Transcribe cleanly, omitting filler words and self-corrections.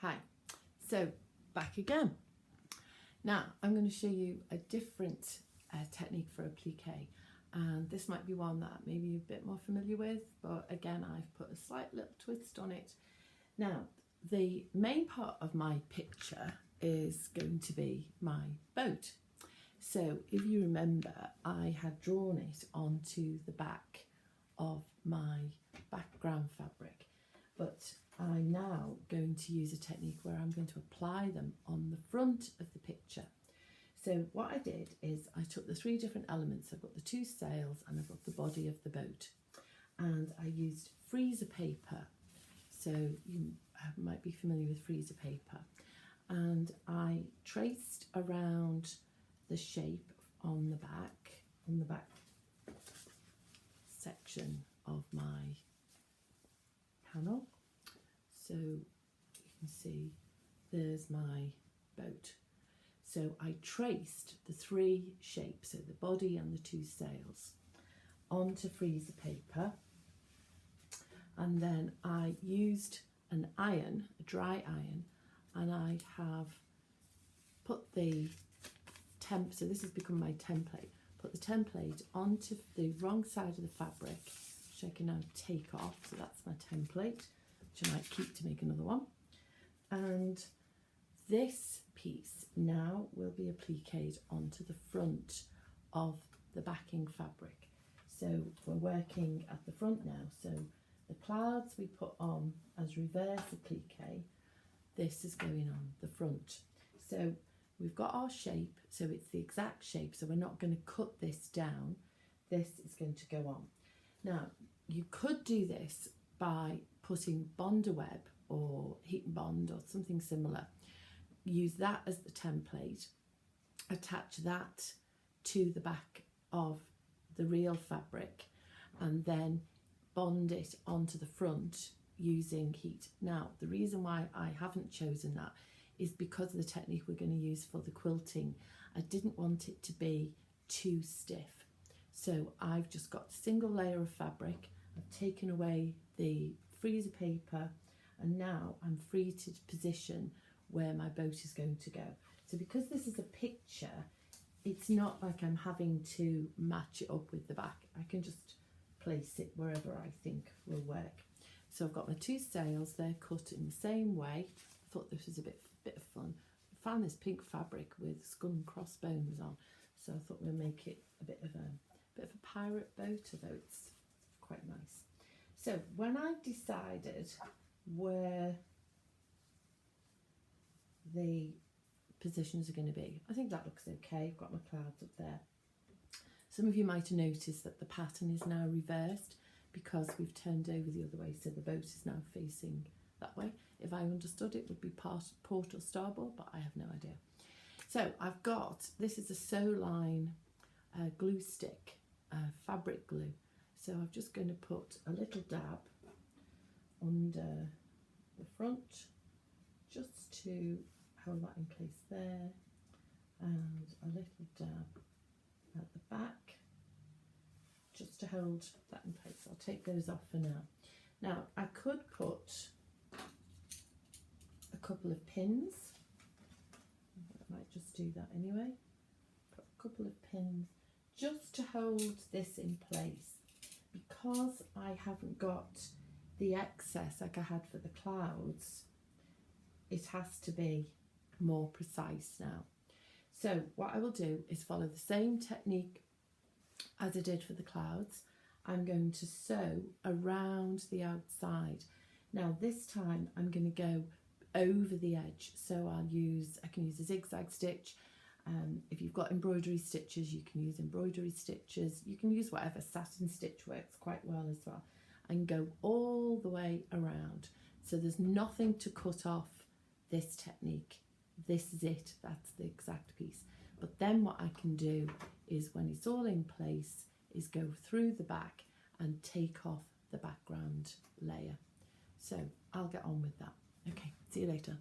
Hi, so back again. Now I'm going to show you a different technique for applique, and this might be one that maybe you're a bit more familiar with, but again I've put a slight little twist on it. Now the main part of my picture is going to be my boat. So if you remember, I had drawn it onto the back of my background fabric, but I'm now going to use a technique where I'm going to apply them on the front of the picture. So what I did is I took the three different elements. I've got the two sails and I've got the body of the boat, and I used freezer paper. So you might be familiar with freezer paper, and I traced around the shape on the back section of my panel. So you can see there's my boat. So I traced the three shapes, so the body and the two sails, onto freezer paper, and then I used an iron, a dry iron, and I have put the so this has become my template. Put the template onto the wrong side of the fabric, which I can now take off. So that's my template, which I might keep to make another one. And this piece now will be appliqued onto the front of the backing fabric. So we're working at the front now. So the clouds we put on as reverse applique, this is going on the front. So we've got our shape, so it's the exact shape, so we're not going to cut this down. This is going to go on. Now, you could do this by putting Bondaweb or Heat and Bond or something similar. Use that as the template, attach that to the back of the real fabric, and then bond it onto the front using heat. Now, the reason why I haven't chosen that is because of the technique we're going to use for the quilting. I didn't want it to be too stiff. So I've just got a single layer of fabric. I've taken away the freezer paper, and now I'm free to position where my boat is going to go. So because this is a picture, it's not like I'm having to match it up with the back. I can just place it wherever I think will work. So I've got my two sails, they're cut in the same way. I thought this was a bit of fun. I found this pink fabric with skull and crossbones on, so I thought we'd make it a bit of a pirate boat, although it's quite nice. So when I've decided where the positions are going to be, I think that looks okay. I've got my clouds up there. Some of you might have noticed that the pattern is now reversed because we've turned over the other way, so the boat is now facing that way. If I understood, it would be port or starboard, but I have no idea. So I've got, this is a sew line glue stick, fabric glue. So I'm just going to put a little dab under the front, just to hold that in place there, and a little dab at the back, just to hold that in place. I'll take those off for now. Now I could put a couple of pins. I might just do that anyway. Put a couple of pins just to hold this in place, because I haven't got the excess like I had for the clouds. It has to be more precise now. So what I will do is follow the same technique as I did for the clouds. I'm going to sew around the outside. Now this time I'm going to go over the edge, so I can use a zigzag stitch. If you've got embroidery stitches, you can use embroidery stitches. You can use whatever, satin stitch works quite well as well, and go all the way around. So there's nothing to cut off this technique. This is it, that's the exact piece. But then what I can do is, when it's all in place, is go through the back and take off the background layer. So I'll get on with that. Okay, see you later.